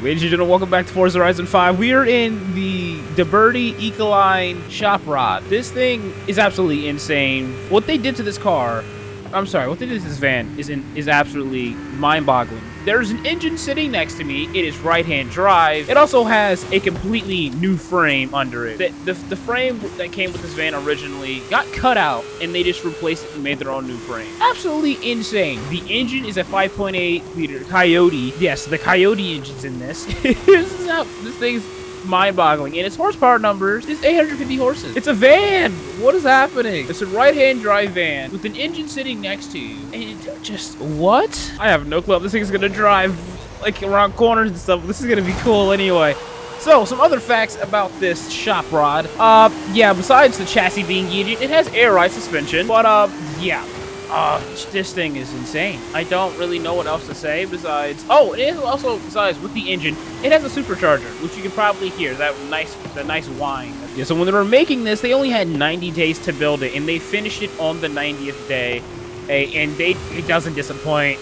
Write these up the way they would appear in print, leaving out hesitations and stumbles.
Ladies and gentlemen, welcome back to Forza Horizon 5. We are in the DeBerti Econoline shop rod. This thing is absolutely insane. What they did to this car, what they did to this van is absolutely mind-boggling. There's an engine sitting next to me. It is right-hand drive. It also has a completely new frame under it. The frame that came with this van originally got cut out, and they just replaced it and made their own new frame. Absolutely insane. The engine is a 5.8 liter Coyote. Yes, the Coyote engine's in this. This thing's mind-boggling, and its horsepower numbers is 850 horses. It's a van. What is happening? It's a right-hand drive van with an engine sitting next to you, and just what? I have no clue how this thing is gonna drive like around corners and stuff. This is gonna be cool anyway. So, some other facts about this shop rod. Yeah, besides the chassis being heated, it has air ride suspension, but yeah. This thing is insane. I don't really know what else to say besides... Oh, it is also, besides, with the engine, it has a supercharger, which you can probably hear, that nice whine. Yeah, so when they were making this, they only had 90 days to build it, and they finished it on the 90th day, and it doesn't disappoint.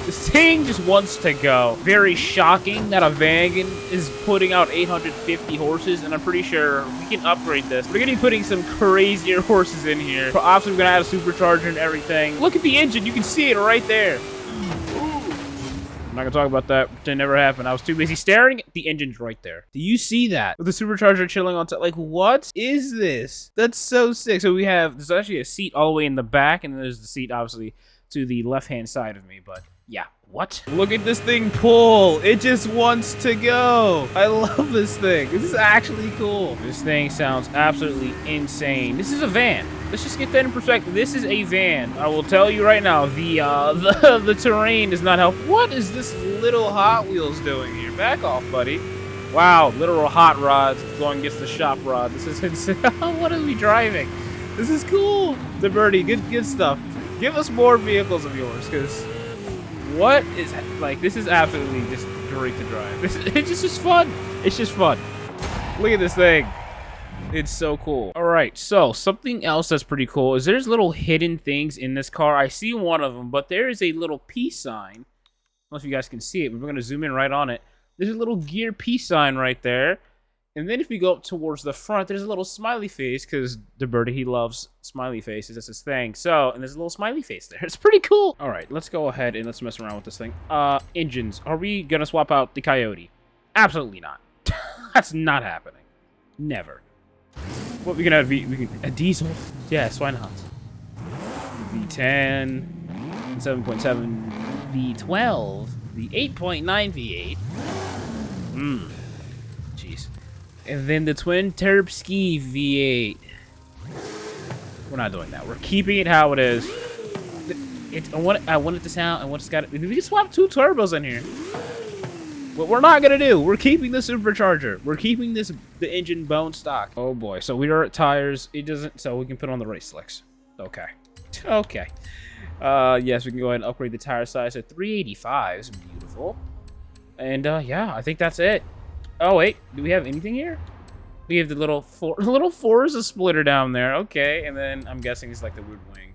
This thing just wants to go. Very shocking that a wagon is putting out 850 horses, and I'm pretty sure we can upgrade this. We're gonna be putting some crazier horses in here. Obviously, we're gonna add a supercharger and everything. Look at the engine. You can see it right there. I'm not gonna talk about that. It never happened. I was too busy staring. The engine's right there. Do you see that? With the supercharger chilling on top. Like, what is this? That's so sick. So there's actually a seat all the way in the back, and then there's the seat, obviously, to the left-hand side of me, but... yeah, what? Look at this thing pull. It just wants to go. I love this thing. This is actually cool. This thing sounds absolutely insane. This is a van. Let's just get that in perspective. This is a van. I will tell you right now, the terrain does not help. What is this little Hot Wheels doing here? Back off, buddy. Wow, literal hot rods going against the shop rod. This is insane. What are we driving? This is cool. DeBerti, good stuff. Give us more vehicles of yours, because... what is, like, this is absolutely just great to drive. It's just fun. It's just fun. Look at this thing. It's so cool. All right, so something else that's pretty cool is there's little hidden things in this car. I see one of them, but there is a little peace sign. I don't know if you guys can see it, but we're going to zoom in right on it. There's a little gear peace sign right there. And then if we go up towards the front, there's a little smiley face, because DeBerti, he loves smiley faces. That's his thing. So, and there's a little smiley face there. It's pretty cool. All right, let's go ahead and let's mess around with this thing. Engines. Are we going to swap out the Coyote? Absolutely not. That's not happening. Never. What, we can have a diesel? Yes, why not? V10, 7.7, V12, the 8.9 V8. Jeez. And then the twin turb ski V8. We're not doing that. We're keeping it how it is. I want it to sound. I want it's got. We can swap two turbos in here. What we're not gonna do. We're keeping the supercharger. We're keeping the engine bone stock. Oh boy. So we are at tires. It doesn't. So we can put on the race slicks. Okay. Okay. Yes, we can go ahead and upgrade the tire size to 385s. Beautiful. And yeah, I think that's it. Oh wait, do we have anything here? We have the little Forza splitter down there. Okay, and then I'm guessing it's like the wood wing.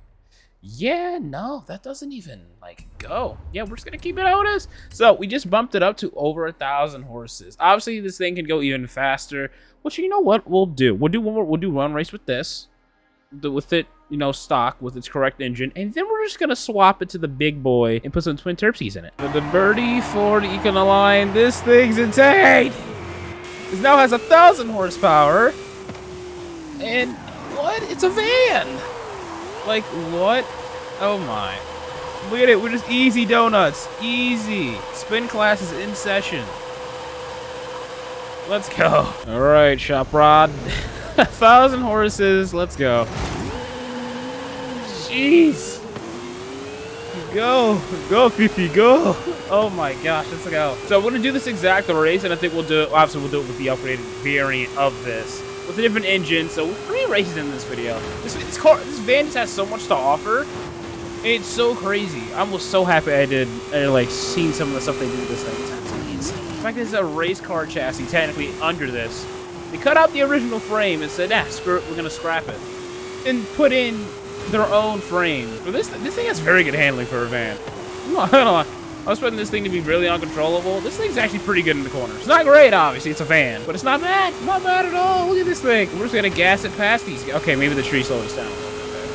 Yeah, no, that doesn't even like go. Yeah, we're just gonna keep it how it is. So we just bumped it up to over 1,000 horses. Obviously, this thing can go even faster. Which, you know what we'll do? We'll do one race with this, with it, you know, stock with its correct engine, and then we're just gonna swap it to the big boy and put some twin turpsies in it. The DeBerti Ford Econoline. This thing's insane. This now has 1,000 horsepower, and what? It's a van. Like, what? Oh my. Look at it. We're just easy donuts. Easy. Spin class is in session. Let's go. All right, shop rod. 1,000 horses. Let's go. Jeez. Go. Go, Fifi. Go. Oh my gosh. Let's go. So we're going to do this exact race, and I think we'll do it. Obviously, we'll do it with the upgraded variant of this, with a different engine. So 3 races in this video. This van just has so much to offer. It's so crazy. I was so happy I like seen some of the stuff they do with this thing. It's absolutely insane. In fact, there's a race car chassis technically under this. They cut out the original frame and said, nah, screw it, we're gonna scrap it, and put in their own frame. But this thing has very good handling for a van. I'm not gonna lie. I was expecting this thing to be really uncontrollable. This thing's actually pretty good in the corners. It's not great, obviously. It's a van, but it's not bad. Not bad at all. Look at this thing. We're just gonna gas it past these guys. Okay, maybe the tree slowed us down a little bit.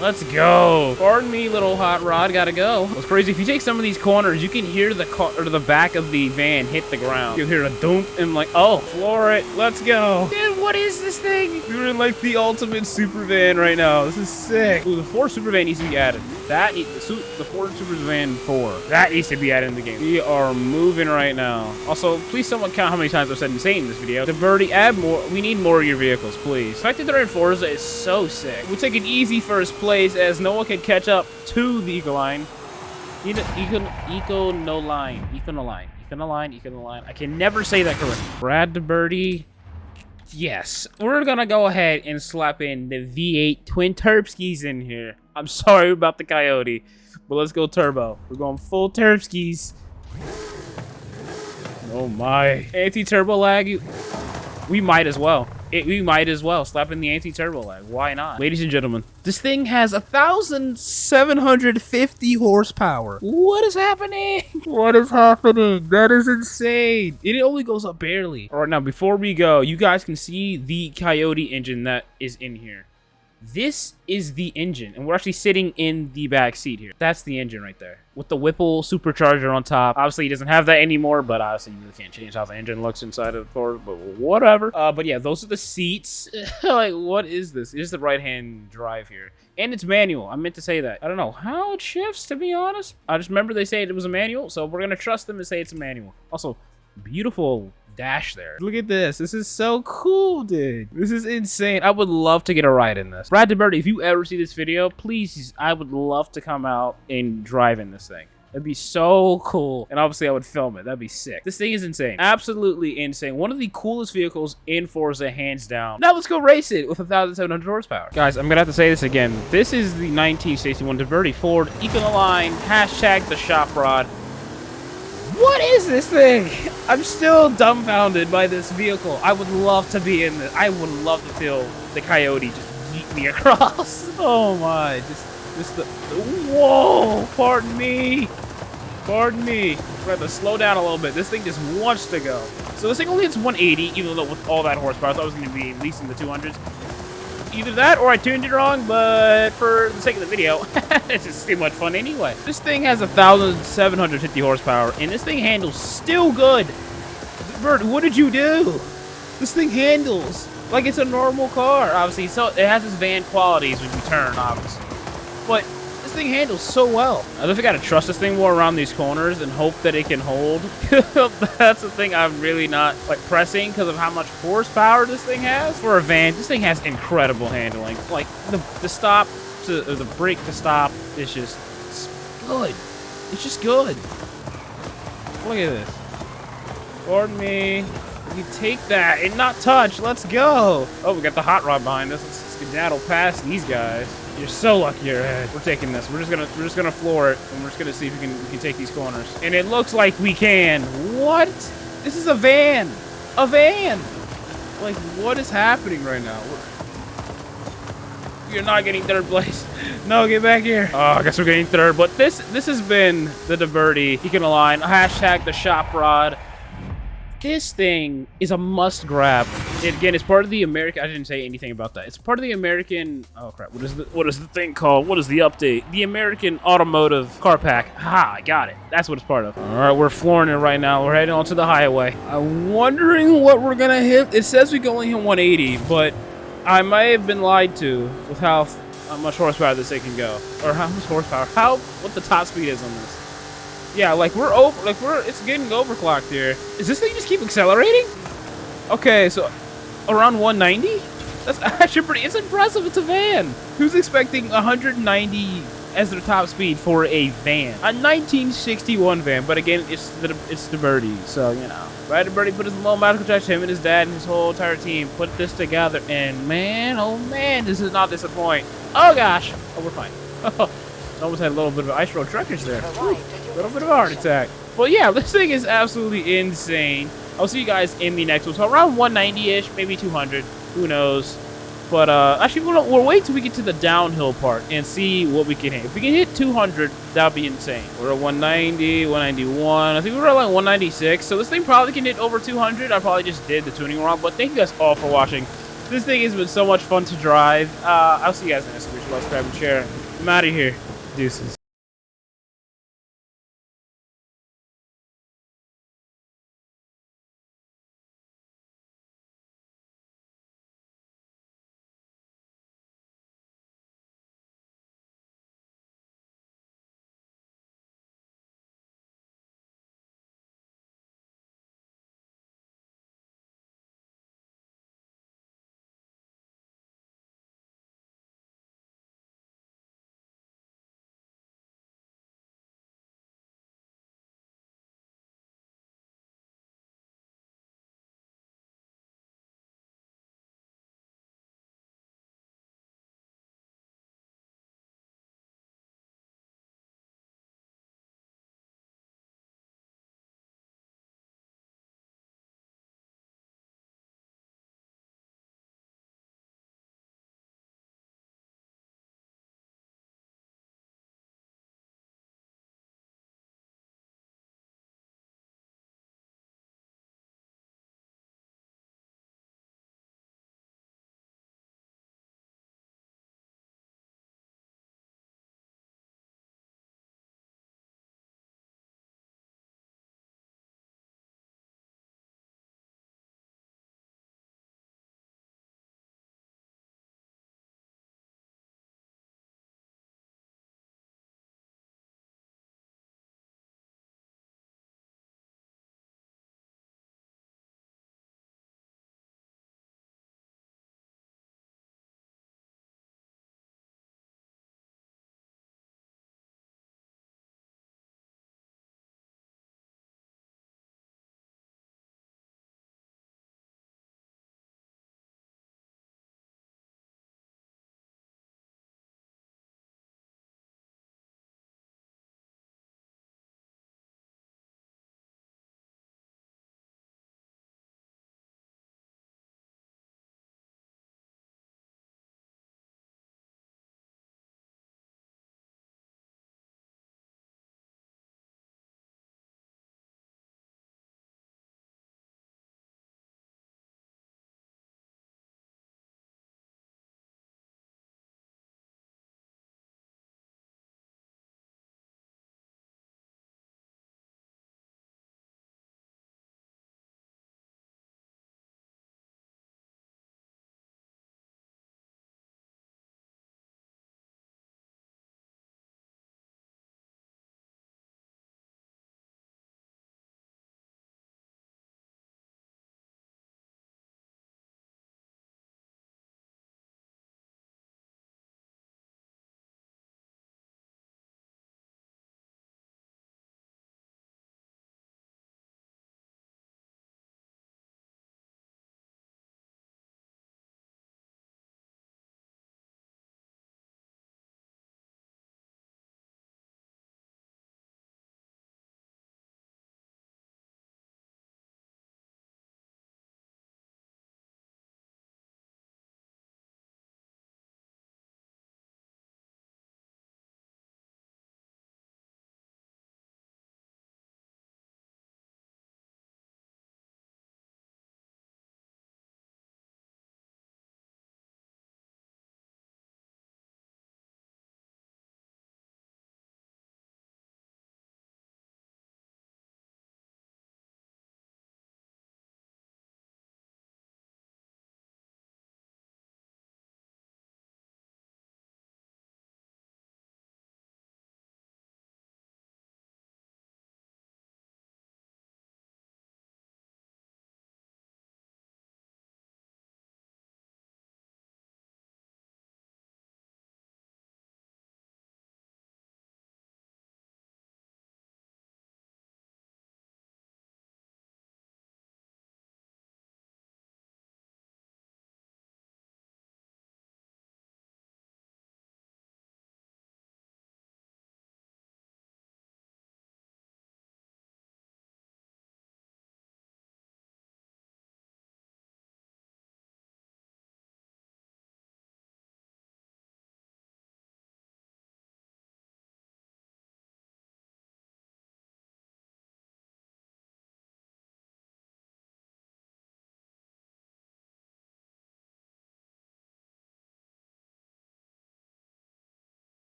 Let's go. Pardon me, little hot rod. Gotta go. What's crazy, if you take some of these corners, you can hear the car or the back of the van hit the ground. You'll hear a doom and like, oh, floor it. Let's go. Dude, what is this thing? We're in like the ultimate super van right now. This is sick. Ooh, the Ford super van needs to be added. The Ford super van 4. That needs to be added in the game. We are moving right now. Also, please someone count how many times I've said insane in this video. DeBerti, add more. We need more of your vehicles, please. The fact that they're in Forza is so sick. We'll take an easy first place as no one can catch up to the Econoline. Econoline. I can never say that correctly. Brad DeBerti. Yes, we're gonna go ahead and slap in the V8 twin turbskis in here. I'm sorry about the Coyote, but let's go turbo. We're going full turbskis. Oh my. Anti-turbo lag. We might as well. We might as well slap in the anti-turbo lag. Why not? Ladies and gentlemen, this thing has 1,750 horsepower. What is happening? What is happening? That is insane. It only goes up barely. All right, now before we go, you guys can see the Coyote engine that is in here. This is the engine, and we're actually sitting in the back seat here. That's the engine right there, with the Whipple supercharger on top. Obviously, he doesn't have that anymore, but obviously, you really can't change how the engine looks inside of the Ford, but whatever. But yeah, those are the seats. Like, what is this? It's the right-hand drive here, and it's manual. I meant to say that. I don't know how it shifts, to be honest. I just remember they said it was a manual, so we're gonna trust them and say it's a manual. Also, beautiful dash there. Look at this. This is so cool, dude. This is insane. I would love to get a ride in this. Brad DeBerti, if you ever see this video, please, I would love to come out and drive in this thing. That'd be so cool. And obviously I would film it. That'd be sick. This thing is insane. Absolutely insane. One of the coolest vehicles in Forza, hands down. Now let's go race it with 1,700 horsepower. Guys, I'm gonna have to say this again. This is the 1961 DeBerti Ford Econoline, hashtag the shop rod. What is this thing? I'm still dumbfounded by this vehicle. I would love to be in this. I would love to feel the Coyote just yeet me across. Oh my, just the whoa, pardon me. We're gonna have to slow down a little bit. This thing just wants to go. So this thing only hits 180, even though with all that horsepower, I thought it was gonna be at least in the 200s. Either that or I tuned it wrong, but for the sake of the video, it's just too much fun anyway. This thing has 1,750 horsepower, and this thing handles still good. Bert, what did you do? This thing handles like it's a normal car, obviously. So it has its van qualities when you turn, obviously. But this thing handles so well. I think I gotta trust this thing more around these corners and hope that it can hold. That's the thing I'm really not like pressing because of how much horsepower this thing has. For a van, this thing has incredible handling. Like the stop to or the brake to stop is just good. It's just good. Look at this. Pardon me. We take that and not touch. Let's go. Oh, we got the hot rod behind us. Let's skedaddle past these guys. You're so lucky you're ahead. We're taking this. We're just gonna floor it, and we're just gonna see if we can take these corners. And it looks like we can. What? This is a van. A van. Like, what is happening right now? You're not getting third place. No, get back here. Oh, I guess we're getting third. But this has been the DeBerti Econoline. Hashtag the shop rod. This thing is a must grab. Again, it's part of the American. I didn't say anything about that. It's part of the American. Oh crap! What is the thing called? What is the update? The American Automotive Car Pack. Ha! I got it. That's what it's part of. All right, we're flooring it right now. We're heading onto the highway. I'm wondering what we're gonna hit. It says we can only hit 180, but I might have been lied to with how much horsepower this thing can go, or how much horsepower. What the top speed is on this. Yeah, like it's getting overclocked here. Is this thing just keep accelerating? Okay, so around 190? That's actually it's impressive. It's a van. Who's expecting 190 as their top speed for a van? A 1961 van, but again, it's DeBerti, so you know. Brad DeBerti put his little magical touch. Him and his dad and his whole entire team put this together, and man, oh man, this is not disappointing. Oh gosh, oh we're fine. Almost had a little bit of ice road truckers there. Ooh, a little bit of a heart attack. Well, yeah, this thing is absolutely insane. I'll see you guys in the next one. So around 190-ish, maybe 200. Who knows? But actually, we'll wait till we get to the downhill part and see what we can hit. If we can hit 200, that would be insane. We're at 190, 191. I think we were at like 196. So this thing probably can hit over 200. I probably just did the tuning wrong. But thank you guys all for watching. This thing has been so much fun to drive. I'll see you guys in the next video. Subscribe and share. I'm out of here. Deuces.